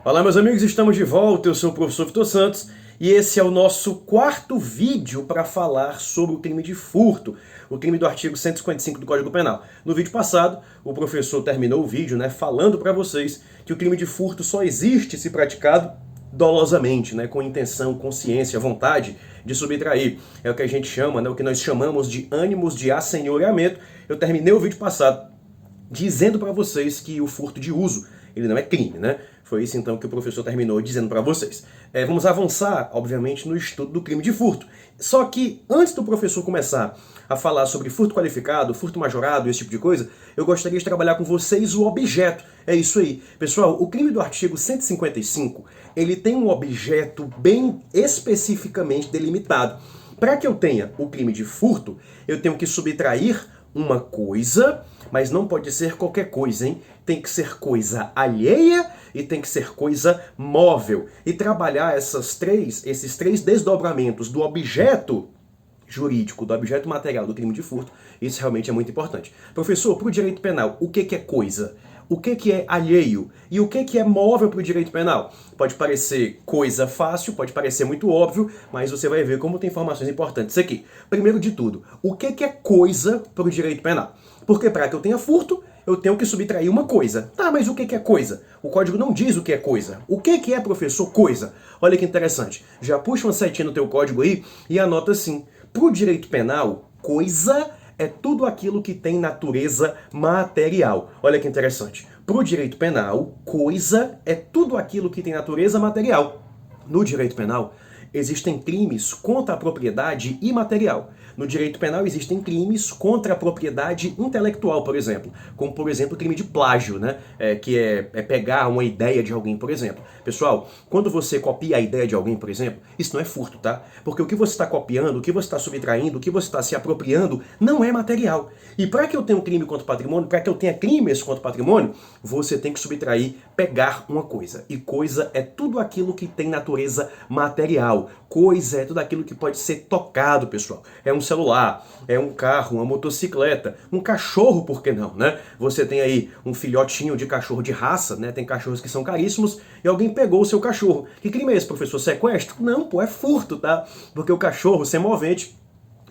Olá, meus amigos, estamos de volta. Eu sou o professor Vitor Santos e esse é o nosso quarto vídeo para falar sobre o crime de furto, o crime do artigo 155 do Código Penal. No vídeo passado, o professor terminou o vídeo, falando para vocês que o crime de furto só existe se praticado dolosamente, com intenção, consciência, vontade de subtrair. É o que a gente chama, o que nós chamamos de ânimos de assenhoreamento. Eu terminei o vídeo passado dizendo para vocês que o furto de uso, ele não é crime, Foi isso então que o professor terminou dizendo para vocês. Vamos avançar, obviamente, no estudo do crime de furto. Só que, antes do professor começar a falar sobre furto qualificado, furto majorado, esse tipo de coisa, eu gostaria de trabalhar com vocês o objeto. É isso aí. Pessoal, o crime do artigo 155, ele tem um objeto bem especificamente delimitado. Para que eu tenha o crime de furto, eu tenho que subtrair uma coisa, mas não pode ser qualquer coisa, hein? Tem que ser coisa alheia e tem que ser coisa móvel. E trabalhar esses três desdobramentos do objeto jurídico, do objeto material do crime de furto, isso realmente é muito importante. Professor, para o direito penal, o que é coisa? O que é alheio? E o que é móvel para o direito penal? Pode parecer coisa fácil, pode parecer muito óbvio, mas você vai ver como tem informações importantes aqui. Primeiro de tudo, o que é coisa para o direito penal? Porque para que eu tenha furto, eu tenho que subtrair uma coisa. Tá, mas o que é coisa? O código não diz o que é coisa. O que é, professor, coisa? Olha que interessante. Já puxa uma setinha no teu código aí e anota assim. Para o direito penal, coisa é tudo aquilo que tem natureza material. Olha que interessante. Para o direito penal, coisa é tudo aquilo que tem natureza material. No direito penal, existem crimes contra a propriedade imaterial. No direito penal existem crimes contra a propriedade intelectual, por exemplo. Como, por exemplo, o crime de plágio, que é pegar uma ideia de alguém, por exemplo. Pessoal, quando você copia a ideia de alguém, por exemplo, isso não é furto, tá? Porque o que você está copiando, o que você está subtraindo, o que você está se apropriando, não é material. E para que eu tenha um crime contra o patrimônio, para que eu tenha crimes contra o patrimônio, você tem que subtrair, pegar uma coisa. E coisa é tudo aquilo que tem natureza material. Coisa é tudo aquilo que pode ser tocado, pessoal. É um celular, é um carro, uma motocicleta, um cachorro, por que não, Você tem aí um filhotinho de cachorro de raça, Tem cachorros que são caríssimos e alguém pegou o seu cachorro. Que crime é esse, professor? Sequestro? Não, pô, é furto, tá? Porque o cachorro semovente,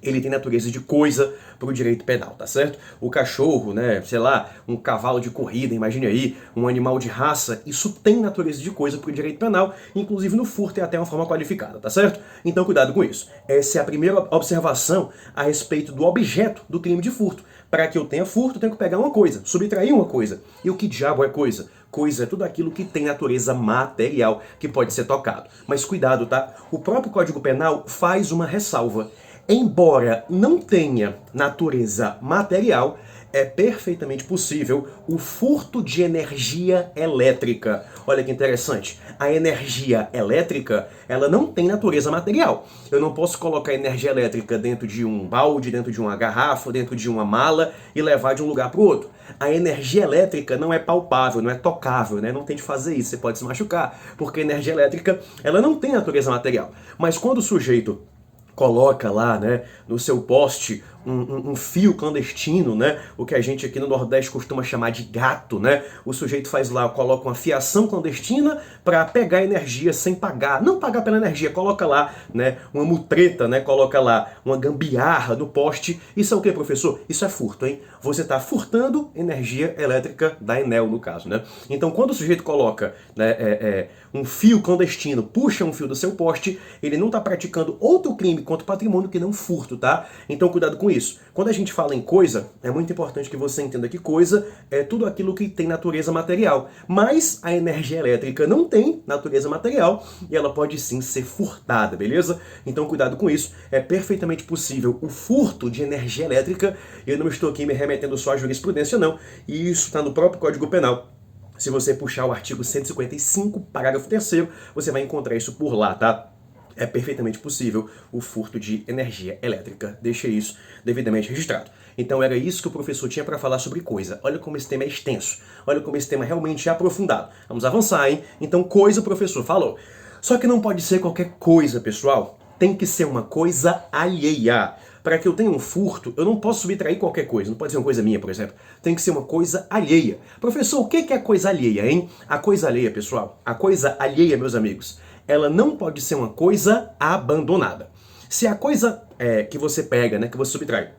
ele tem natureza de coisa para o direito penal, tá certo? O cachorro, sei lá, um cavalo de corrida, imagine aí, um animal de raça, isso tem natureza de coisa para o direito penal, inclusive no furto é até uma forma qualificada, tá certo? Então cuidado com isso. Essa é a primeira observação a respeito do objeto do crime de furto. Para que eu tenha furto, eu tenho que pegar uma coisa, subtrair uma coisa. E o que diabo é coisa? Coisa é tudo aquilo que tem natureza material, que pode ser tocado. Mas cuidado, tá? O próprio Código Penal faz uma ressalva. Embora não tenha natureza material, é perfeitamente possível o furto de energia elétrica. Olha que interessante. A energia elétrica, ela não tem natureza material. Eu não posso colocar energia elétrica dentro de um balde, dentro de uma garrafa, dentro de uma mala e levar de um lugar para o outro. A energia elétrica não é palpável, não é tocável, Não tem de fazer isso, você pode se machucar, porque a energia elétrica, ela não tem natureza material. Mas quando o sujeito coloca lá, no seu poste um fio clandestino, o que a gente aqui no Nordeste costuma chamar de gato, O sujeito faz lá, coloca uma fiação clandestina para pegar energia sem pagar, não pagar pela energia, coloca lá, uma mutreta, coloca lá uma gambiarra no poste. Isso é o que, professor? Isso é furto, hein? Você está furtando energia elétrica da Enel, no caso, Então, quando o sujeito coloca um fio clandestino, puxa um fio do seu poste, ele não está praticando outro crime contra o patrimônio que não furto, tá? Então, cuidado com isso. Quando a gente fala em coisa, é muito importante que você entenda que coisa é tudo aquilo que tem natureza material. Mas a energia elétrica não tem natureza material e ela pode sim ser furtada, beleza? Então cuidado com isso. É perfeitamente possível o furto de energia elétrica. Eu não estou aqui me remetendo só à jurisprudência, não. E isso está no próprio Código Penal. Se você puxar o artigo 155, parágrafo 3º, você vai encontrar isso por lá, tá? É perfeitamente possível o furto de energia elétrica. Deixa isso devidamente registrado. Então era isso que o professor tinha para falar sobre coisa. Olha como esse tema é extenso. Olha como esse tema realmente é aprofundado. Vamos avançar, hein? Então coisa o professor falou. Só que não pode ser qualquer coisa, pessoal. Tem que ser uma coisa alheia. para que eu tenha um furto, eu não posso subtrair qualquer coisa. Não pode ser uma coisa minha, por exemplo. Tem que ser uma coisa alheia. Professor, o que é coisa alheia, hein? A coisa alheia, pessoal, a coisa alheia, meus amigos, ela não pode ser uma coisa abandonada. Se a coisa que você pega, né, que você subtrai,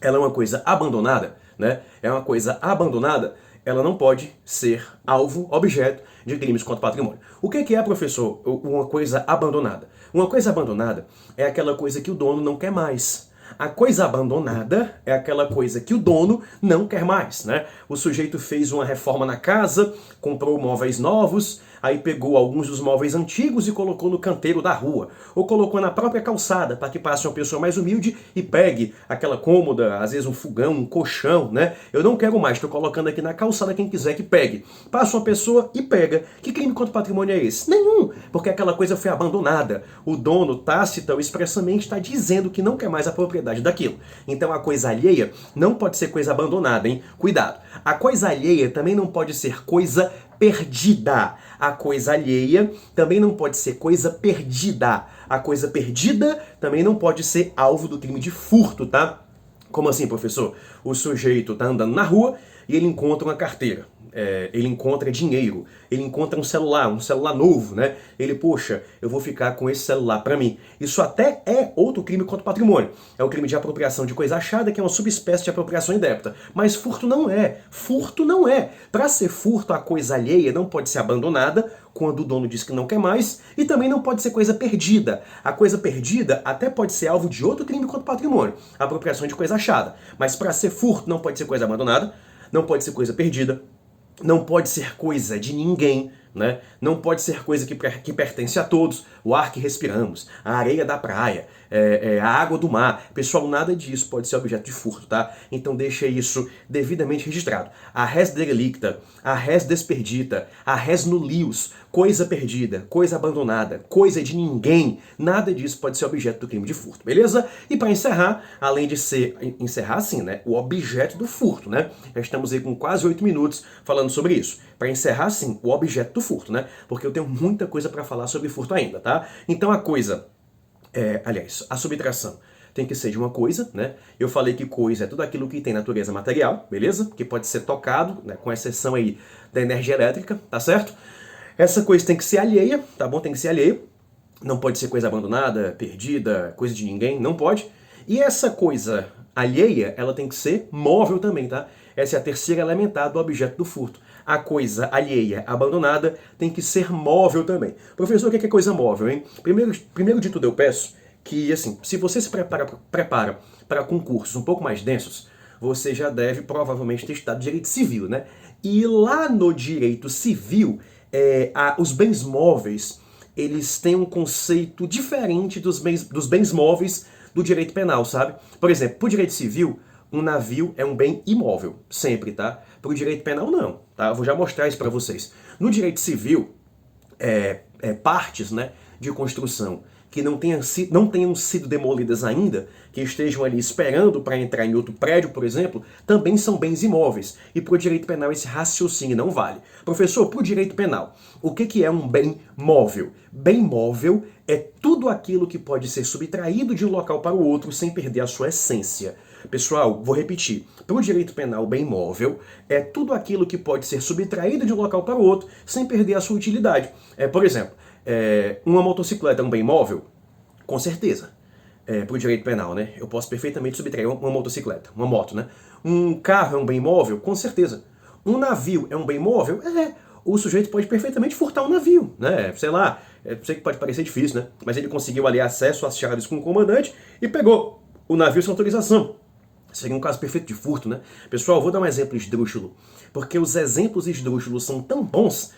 ela é uma coisa abandonada, né? É uma coisa abandonada, ela não pode ser alvo, objeto de crimes contra o patrimônio. O que é, professor, uma coisa abandonada? Uma coisa abandonada é aquela coisa que o dono não quer mais. A coisa abandonada é aquela coisa que o dono não quer mais, né? O sujeito fez uma reforma na casa, comprou móveis novos, aí pegou alguns dos móveis antigos e colocou no canteiro da rua, ou colocou na própria calçada, para que passe uma pessoa mais humilde e pegue aquela cômoda, às vezes um fogão, um colchão, né? Eu não quero mais, estou colocando aqui na calçada, quem quiser que pegue. Passa uma pessoa e pega. Que crime contra o patrimônio é esse? Nenhum, porque aquela coisa foi abandonada. O dono, tácita ou expressamente, está dizendo que não quer mais a propriedade daquilo. Então a coisa alheia não pode ser coisa abandonada, hein? Cuidado. A coisa alheia também não pode ser coisa perdida. A coisa alheia também não pode ser coisa perdida. A coisa perdida também não pode ser alvo do crime de furto, tá? Como assim, professor? O sujeito tá andando na rua e ele encontra uma carteira. Ele encontra dinheiro, ele encontra um celular novo, né? Ele, poxa, eu vou ficar com esse celular para mim. Isso até é outro crime contra o patrimônio. É o crime de apropriação de coisa achada, que é uma subespécie de apropriação indébita. Mas furto não é. Furto não é. Para ser furto, a coisa alheia não pode ser abandonada quando o dono diz que não quer mais, e também não pode ser coisa perdida. A coisa perdida até pode ser alvo de outro crime contra o patrimônio, a apropriação de coisa achada. Mas para ser furto não pode ser coisa abandonada, não pode ser coisa perdida, não pode ser coisa de ninguém, né? Não pode ser coisa que pertence a todos. O ar que respiramos, a areia da praia, a água do mar. Pessoal, nada disso pode ser objeto de furto, tá? Então deixa isso devidamente registrado. A res delicta, a res desperdita, a res nullius, coisa perdida, coisa abandonada, coisa de ninguém, nada disso pode ser objeto do crime de furto, beleza? E para encerrar, além de encerrar assim, né, o objeto do furto, né? Já estamos aí com quase 8 minutos falando sobre isso. Para encerrar assim, o objeto do furto, né? Porque eu tenho muita coisa para falar sobre furto ainda, tá? Então a coisa, aliás, a subtração tem que ser de uma coisa, né? Eu falei que coisa é tudo aquilo que tem natureza material, beleza? Que pode ser tocado, né? Com exceção aí da energia elétrica, tá certo? Essa coisa tem que ser alheia, tá bom? Tem que ser alheia. Não pode ser coisa abandonada, perdida, coisa de ninguém, não pode. E essa coisa alheia, ela tem que ser móvel também, tá? Essa é a terceira elementar do objeto do furto. A coisa alheia, abandonada, tem que ser móvel também. Professor, o que é coisa móvel, hein? Primeiro de tudo eu peço que, assim, se você se prepara para concursos um pouco mais densos, você já deve provavelmente ter estudado direito civil, né? E lá no direito civil, os bens móveis, eles têm um conceito diferente dos bens móveis do direito penal, sabe? Por exemplo, pro direito civil, um navio é um bem imóvel, sempre, tá? Pro direito penal, não, tá? Eu vou já mostrar isso para vocês. No direito civil, partes, né, de construção que não tenham sido demolidas ainda, que estejam ali esperando para entrar em outro prédio, por exemplo, também são bens imóveis. E para o direito penal esse raciocínio não vale. Professor, para o direito penal, o que é um bem móvel? Bem móvel é tudo aquilo que pode ser subtraído de um local para o outro sem perder a sua essência. Pessoal, vou repetir. Para o direito penal, bem móvel é tudo aquilo que pode ser subtraído de um local para o outro sem perder a sua utilidade. Por exemplo, uma motocicleta é um bem móvel? Com certeza. Para o direito penal, né? Eu posso perfeitamente subtrair uma motocicleta, uma moto, né? Um carro é um bem móvel? Com certeza. Um navio é um bem móvel? O sujeito pode perfeitamente furtar um navio, né? Sei lá, sei que pode parecer difícil, né? Mas ele conseguiu ali acesso às chaves com o comandante e pegou o navio sem autorização. Seria um caso perfeito de furto, né? Pessoal, vou dar um exemplo esdrúxulo. Porque os exemplos esdrúxulos são tão bons,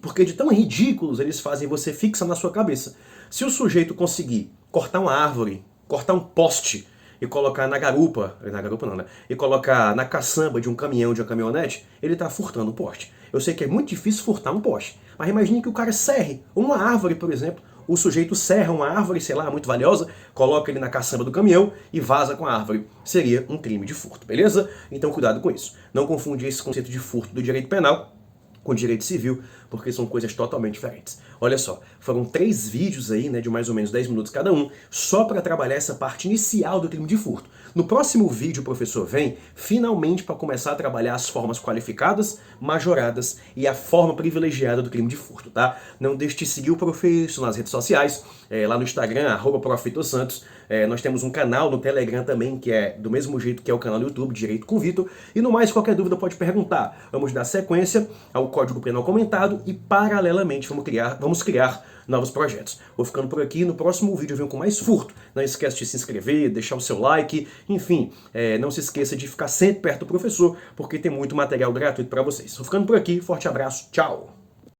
porque de tão ridículos eles fazem você fixar na sua cabeça. Se o sujeito conseguir cortar uma árvore, cortar um poste e colocar na garupa não, né? E colocar na caçamba de um caminhão, de uma caminhonete, ele está furtando um poste. Eu sei que é muito difícil furtar um poste, mas imagine que o cara serre uma árvore, por exemplo. O sujeito serra uma árvore, sei lá, muito valiosa, coloca ele na caçamba do caminhão e vaza com a árvore. Seria um crime de furto, beleza? Então cuidado com isso. Não confunde esse conceito de furto do direito penal com o direito civil, porque são coisas totalmente diferentes. Olha só, foram 3 vídeos aí, né, de mais ou menos 10 minutos cada um, só para trabalhar essa parte inicial do crime de furto. No próximo vídeo o professor vem, finalmente, para começar a trabalhar as formas qualificadas, majoradas e a forma privilegiada do crime de furto, tá? Não deixe de seguir o professor nas redes sociais, lá no Instagram, @profitosantos. Nós temos um canal no Telegram também, que é do mesmo jeito que é o canal do YouTube, Direito com Vitor. E no mais, qualquer dúvida pode perguntar. Vamos dar sequência ao Código Penal comentado e, paralelamente, vamos criar novos projetos. Vou ficando por aqui, no próximo vídeo eu venho com mais furto. Não esqueça de se inscrever, deixar o seu like, enfim, não se esqueça de ficar sempre perto do professor, porque tem muito material gratuito para vocês. Vou ficando por aqui, forte abraço, tchau!